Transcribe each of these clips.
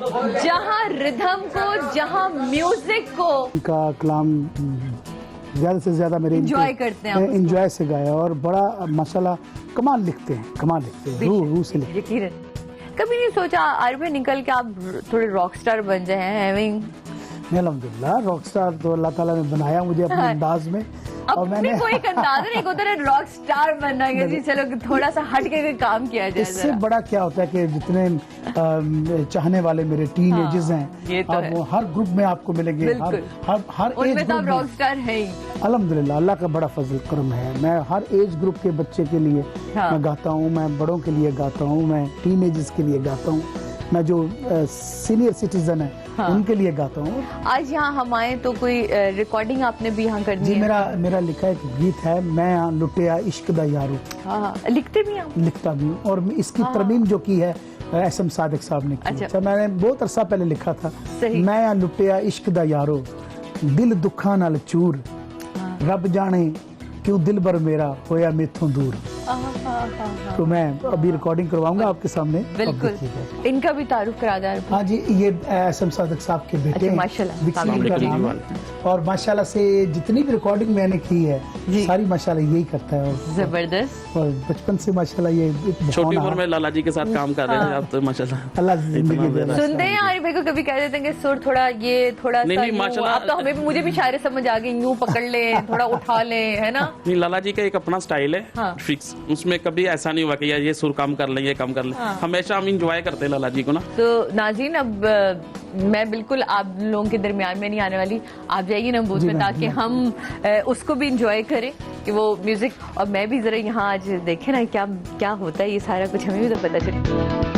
जहाँ रिदम को, जहाँ म्यूजिक को का कलाम ज़्यादा से ज़्यादा मेरे एंजॉय करते हैं, एंजॉय से गाया और बड़ा माशाल्लाह कमाल लिखते हैं, रूह से लिखते हैं। यकीनन। कभी नहीं सोचा आरिफ भाई निकल के आप थोड़े रॉक स्टार बन जाए हैं? अल्हम्दुलिल्लाह रॉक स्टार तो अल्लाह ताला ने बनाया मुझे अपने अंदाज में, और मैंने कोई अंदाजा नहीं होता है रॉक स्टार बनना है जी, चलो थोड़ा सा हट के काम किया जाए। इससे बड़ा क्या होता है कि जितने चाहने वाले मेरे टीनेजर्स हैं, ये तो आप वो हर ग्रुप में आपको मिलेंगे, हर एज ग्रुप में रॉक स्टार है ही। अल्हम्दुलिल्लाह अल्लाह का बड़ा फजल करम है। मैं हर एज ग्रुप के बच्चे के लिए मैं गाता हूँ, मैं बड़ों के लिए गाता हूँ, मैं टीनेजर्स के लिए गाता हूँ, मैं जो सीनियर सिटीजन है उनके लिए गाता हूँ। आज यहाँ हम आए तो कोई रिकॉर्डिंग आपने भी यहाँ करनी जी, है? मेरा लिखा एक गीत है, मैं लुटिया इश्क दा यारो। लिखते भी हैं? लिखता भी हूँ, और इसकी तरमीम जो की है एसएम सादिक साहब ने की। अच्छा, मैंने बहुत अरसा पहले लिखा था। मैं लुटिया इश्क दा यारो, दिल दुखा नाल चूर, रब जाने क्यों दिल भर मेरा होया मेथों दूर। तो मैं अभी रिकॉर्डिंग करवाऊंगा आपके सामने। बिल्कुल। इनका भी तारुफ करा दें। हाँ जी, ये एसएम सादिक साहब के बेटे हैं, माशाल्लाह, और माशाल्लाह से जितनी भी रिकॉर्डिंग मैंने की है सारी माशाल्लाह यही करता है। जबरदस्त। और बचपन से माशाल्लाह ये छोटी उम्र में लाला जी के साथ काम कर रहे हैं आप, तो माशाल्लाह अल्लाह जिंदगी दे। सुनते हैं आरिफ भाई को कभी कह देते हैं कि सुर थोड़ा ये थोड़ा नहीं माशाल्लाह, अब तो हमें भी, मुझे भी शायरी समझ आ गई, यूं पकड़ ले, थोड़ा उठा ले, है ना? नहीं, लाला जी का एक अपना स्टाइल है फिक्स, उसमें कभी ऐसा नहीं हुआ कि यार ये सुर कम कर लें, ये कम कर लें। हमेशा हम इंजॉय करते हैं लाला जी को ना। तो नाज़रीन, अब मैं बिल्कुल आप लोगों के दरमियान में नहीं आने वाली, आप जाइए ना बूथ में, ताकि हम उसको भी इंजॉय करें कि वो म्यूजिक, और मैं भी जरा यहाँ आज देखे ना क्या क्या होता है, ये सारा कुछ हमें भी तो पता चले।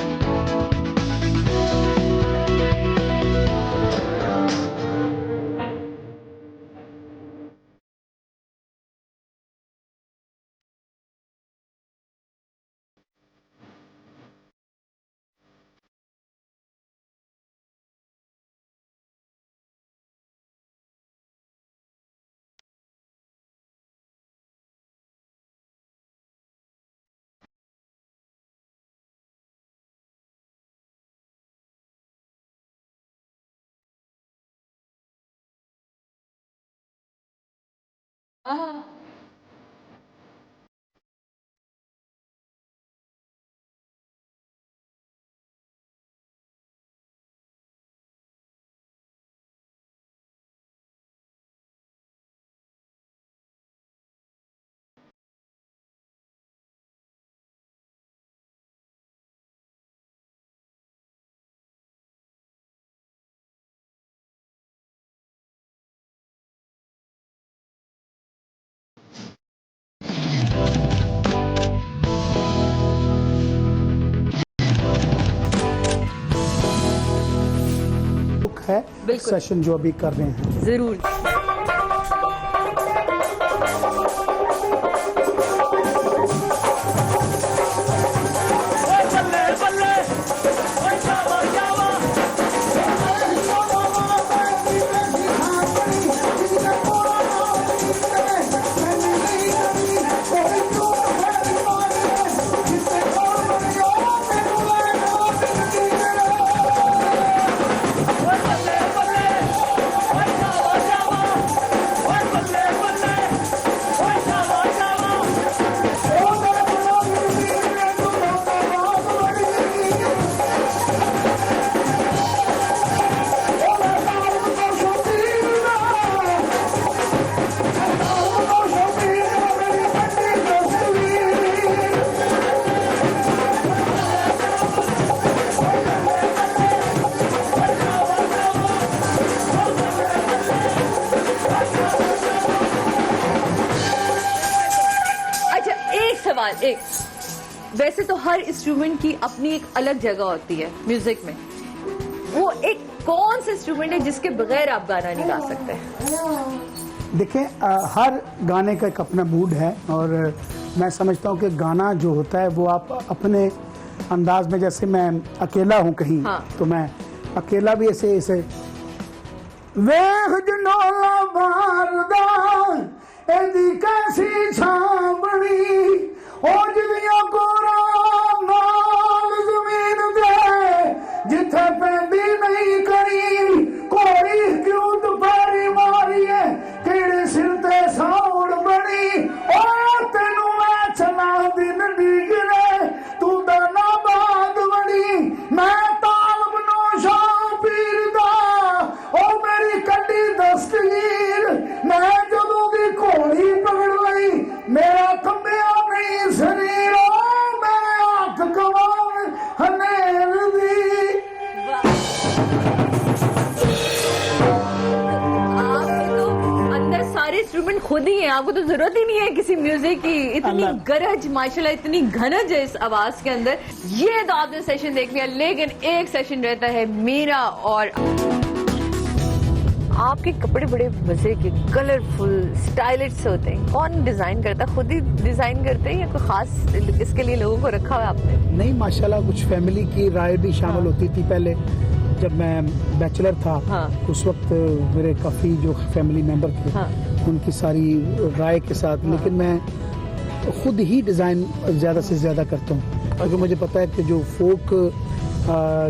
है सेशन जो अभी कर रहे हैं। जरूर। एक वैसे तो हर इंस्ट्रूमेंट की अपनी एक अलग जगह होती है म्यूजिक में, वो एक कौन सा इंस्ट्रूमेंट है जिसके बगैर आप गाना नहीं गा सकते? देखिए, हर गाने का एक अपना मूड है, और मैं समझता हूँ कि गाना जो होता है वो आप अपने अंदाज में, जैसे मैं अकेला हूँ कहीं, तो मैं अकेला भी ऐसे ऐसे कैसी छावनी और जिदियां कोरा नाल जमीन दे जिथे पैंदी इंस्ट्रूमेंट खुद ही है, आपको तो जरूरत ही नहीं है किसी म्यूजिक की। इतनी गरज माशाल्लाह, इतनी घनज है इस आवाज के अंदर। ये तो आपने सेशन देख लिया, लेकिन एक सेशन रहता है मेरा। और आपके कपड़े बड़े मजे के, कलरफुल, स्टाइलिश होते हैं। कौन डिजाइन करता है? खुद ही डिजाइन करते हैं या कोई खास इसके लिए लोगों को रखा हुआ है आपने? नहीं, माशाल्लाह कुछ फैमिली की राय भी शामिल होती थी। पहले जब मैं बैचलर था, उस वक्त मेरे काफ़ी जो फैमिली मेंबर थे, उनकी सारी राय के साथ, लेकिन मैं खुद ही डिज़ाइन ज़्यादा से ज़्यादा करता हूँ, क्योंकि मुझे पता है कि जो फोक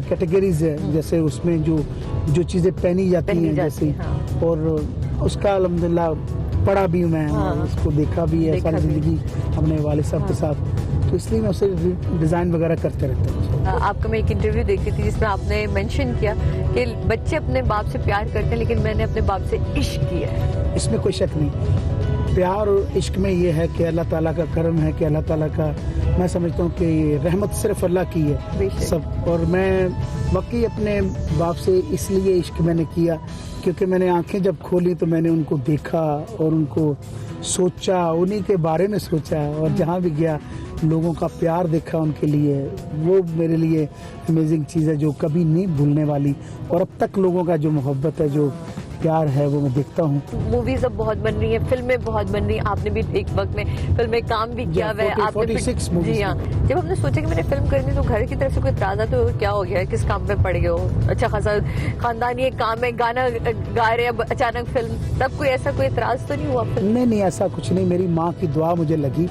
कैटेगरीज है, जैसे उसमें जो चीज़ें पहनी जाती हैं जैसे, और उसका अल्हम्दुलिल्लाह पढ़ा भी मैं, उसको देखा भी है सारी ज़िंदगी अपने वालिद साहब के साथ, तो इसलिए मैं उसे डिज़ाइन वगैरह करते रहता हूँ। आपका मैं एक इंटरव्यू देखी थी जिसमें आपने मेंशन किया कि बच्चे अपने बाप से प्यार करते हैं, लेकिन मैंने अपने बाप से इश्क किया है। इसमें कोई शक नहीं। प्यार और इश्क में ये है कि अल्लाह ताला का करम है, कि अल्लाह ताला का, मैं समझता हूँ कि रहमत सिर्फ अल्लाह की है सब। और मैं वाकई अपने बाप से इसलिए इश्क मैंने किया क्योंकि मैंने आंखें जब खोली तो मैंने उनको देखा और उनको सोचा, उन्हीं के बारे में सोचा, और जहाँ भी गया लोगों का प्यार देखा उनके लिए, वो मेरे लिए अमेजिंग चीज़ है जो कभी नहीं भूलने वाली। और अब तक लोगों का जो मोहब्बत है, जो प्यार है, वो मैं देखता हूँ। मूवीज अब बहुत बन रही हैं, फिल्में बहुत बन रही हैं, आपने भी एक वक्त में फिल्म में काम भी किया हुआ है। 46 जी हाँ, जब हमने सोचा कि मैंने फिल्म करनी तो घर की तरफ से कोई इतराज़ा तो क्या हो गया है, किस काम पे पड़ गए हो, अच्छा खासा खानदानी एक काम है, गाना गा रहे हैं, अचानक फिल्म, तब कोई ऐसा कोई इतराज़ तो नहीं हुआ? नहीं, ऐसा कुछ नहीं। मेरी माँ की दुआ मुझे लगी।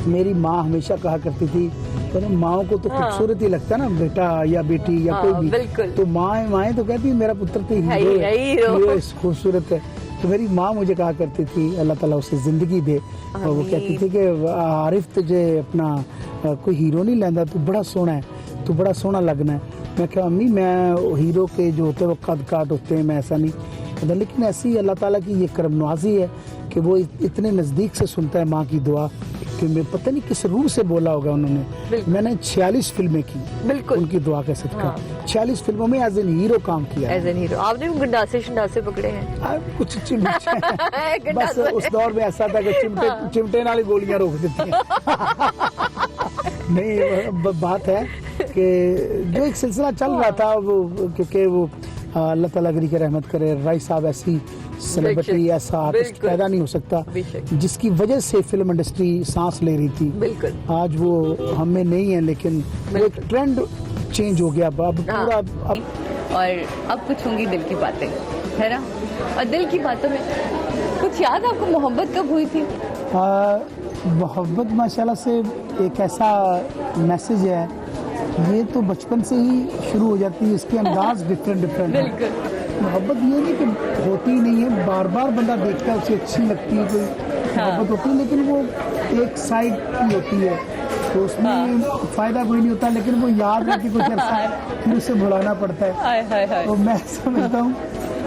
मेरी माँ हमेशा कहा करती थी, तो माओ को तो खूबसूरत ही लगता है ना, बेटा या बेटी या कोई भी, तो माएँ तो कहती मेरा पुत्र तो हीरो खूबसूरत है। तो मेरी माँ मुझे कहा करती थी, अल्लाह ताला उसे जिंदगी दे, और वो कहती थी कि आरिफ तुझे अपना कोई हीरो नहीं लेंदा, तू बड़ा सोहना है, तू बड़ा सोहना लगना है। मैं कहा अम्मी, मैं हीरो के जो होते हैं वो कद काट होते हैं, मैं ऐसा नहीं, लेकिन ऐसी अल्लाह ताला की ये करम नवाजी है कि वो इतने नज़दीक से सुनता है माँ की दुआ, कि मैं पता नहीं किस रूह से बोला होगा उन्होंने। मैंने 46 फिल्में की उनकी दुआ का सदका। 46 फिल्मों में एज एन हीरो काम किया। एज एन हीरो आपने भी गंडासे पकड़े हैं? कुछ चिमटे बस उस दौर में ऐसा था कि चिमटे वाली गोलियां रोक देती हैं। नहीं, बात है कि जो एक सिलसिला चल रहा था वो, क्योंकि वो अल्लाह ताला की रहमत करे, राय साहब ऐसी सेलिब्रिटी, ऐसा आर्टिस्ट पैदा नहीं हो सकता जिसकी वजह से फिल्म इंडस्ट्री सांस ले रही थी। बिल्कुल। आज वो हमें नहीं है, लेकिन एक ट्रेंड चेंज हो गया अब पूरा। और अब कुछ होंगी दिल की बातें, है ना? और दिल की बातों में कुछ याद आपको मोहब्बत कब हुई थी? मोहब्बत माशाल्लाह से एक ऐसा मैसेज है, ये तो बचपन से ही शुरू हो जाती है, इसके अंदाज डिफरेंट है। मोहब्बत ये नहीं कि होती ही नहीं है, बार बार बंदा देखता है, उसे अच्छी लगती है, कोई मोहब्बत होती है, लेकिन वो एक साइड की होती है, तो उसमें फायदा कोई नहीं होता, लेकिन वो याद है कि कुछ अर्सा फिर उसे भुलाना पड़ता है। तो मैं समझता हूँ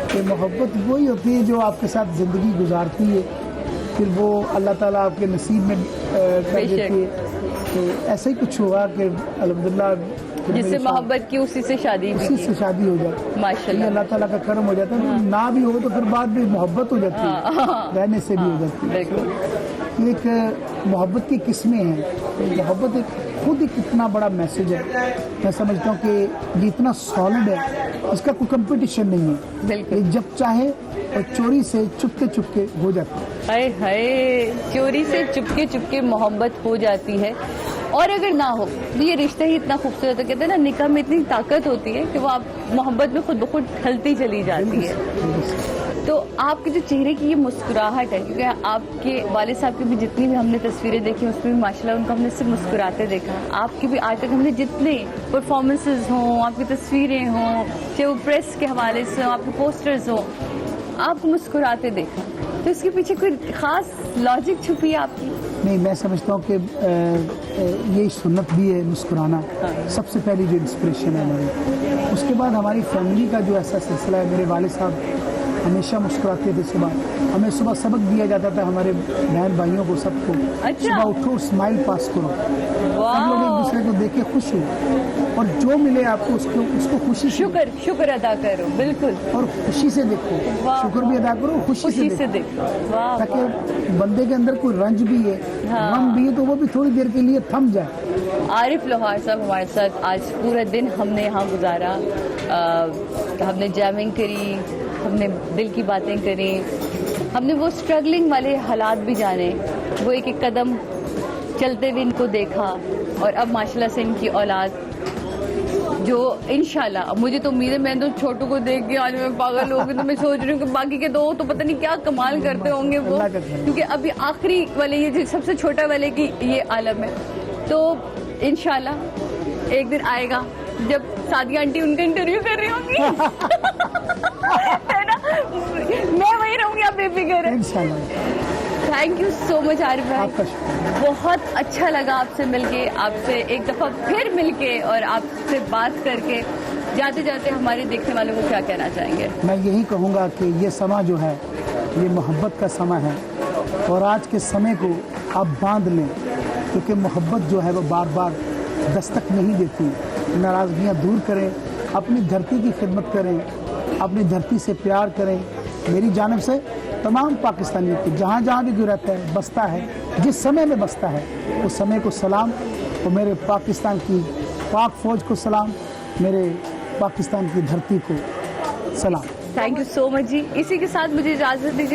कि मोहब्बत वही होती है जो आपके साथ ज़िंदगी गुजारती है, फिर वो अल्लाह ताला आपके नसीब में कर देती है। तो ऐसा ही कुछ हुआ कि अल्हम्दुलिल्लाह जिससे मोहब्बत की उसी से शादी हो जाए माशाल्लाह, अल्लाह ताला का करम हो जाता है। ना भी हो तो फिर बाद में मोहब्बत हो जाती है, रहने से भी हो जाती है। एक मोहब्बत की किस्में हैं। मोहब्बत एक खुद एक इतना बड़ा मैसेज है, मैं समझता हूँ कि ये इतना सॉलिड है, इसका कोई कंपटीशन नहीं है। जब चाहे और चोरी से चुपके हो जाती है। हाय, चोरी से चुपके मोहब्बत हो जाती है। और अगर ना हो तो ये रिश्ता ही इतना खूबसूरत है। कहते हैं ना, निकाह में इतनी ताकत होती है कि वो आप मोहब्बत में खुद ब खुद ढलती चली जाती है। तो आपके जो चेहरे की ये मुस्कुराहट है, क्योंकि आपके वालिद साहब की भी जितनी भी हमने तस्वीरें देखी उसमें भी माशाल्लाह उनको हमने सिर्फ मुस्कुराते देखा। आपकी भी आज तक हमने जितने परफॉर्मेंसेज हों, आपकी तस्वीरें हों, चाहे वो प्रेस के हवाले से हों, आपके पोस्टर्स हों, आपको मुस्कुराते देखा। तो इसके पीछे कोई खास लॉजिक छुपी है आपकी? नहीं, मैं समझता हूँ कि ये सुन्नत भी है मुस्कुराना। सबसे पहली जो इंस्पिरेशन है हमारी, उसके बाद हमारी फैमिली का जो ऐसा सिलसिला है। मेरे वालिद साहब हमेशा मुस्कुराते थे। सुबह हमें सुबह सबक दिया जाता था हमारे बहन भाइयों को, सबको। अच्छा। सुबह उठो, स्माइल पास करो, सब लोग एक दूसरे को देख के खुश हो, और जो मिले आपको उसको खुशी से शुक्र अदा करो। बिल्कुल। और खुशी से देखो, शुक्र भी अदा करो, खुशी से देखो। वाह। ताकि बंदे के अंदर कोई रंज भी है, गम भी है, तो वो भी थोड़ी देर के लिए थम जाए। आरिफ लोहार साहब हमारे साथ आज पूरा दिन हमने यहाँ गुजारा। हमने जैमिंग करी, हमने दिल की बातें करी, हमने वो स्ट्रगलिंग वाले हालात भी जाने, वो एक एक कदम चलते हुए इनको देखा, और अब माशाल्लाह से इनकी औलाद जो इंशाल्लाह, मुझे तो उम्मीद है, मैं तो छोटू को देख के आज मैं पागल हो गई, तो मैं सोच रही हूँ कि बाकी के दो तो पता नहीं क्या कमाल करते होंगे वो, क्योंकि अभी आखिरी वाले ये जो सबसे छोटा वाले की ये आलम है। तो इंशाल्लाह एक दिन आएगा जब सादिया आंटी उनका इंटरव्यू कर रही होंगी है ना, मैं वही रहूंगी, आप बेफिक्र है। Thank you so much Arif भाई, बहुत अच्छा लगा आपसे मिलके, आपसे एक दफा फिर मिलके और आपसे बात करके। जाते जाते हमारे देखने वालों को क्या कहना चाहेंगे? मैं यही कहूँगा कि ये समा जो है ये मोहब्बत का समा है, और आज के समय को आप बांध लें, क्योंकि मोहब्बत जो है वो बार बार दस्तक नहीं देती। नाराज़गियाँ दूर करें, अपनी धरती की खिदमत करें, अपनी धरती से प्यार करें। मेरी जानिब से तमाम पाकिस्तानियों को, जहाँ जहाँ भी कोई रहता है, बसता है, जिस समय में बसता है, उस समय को सलाम, और मेरे पाकिस्तान की पाक फौज को सलाम, मेरे पाकिस्तान की धरती को सलाम। थैंक यू सो मच जी। इसी के साथ मुझे इजाज़त दीजिए।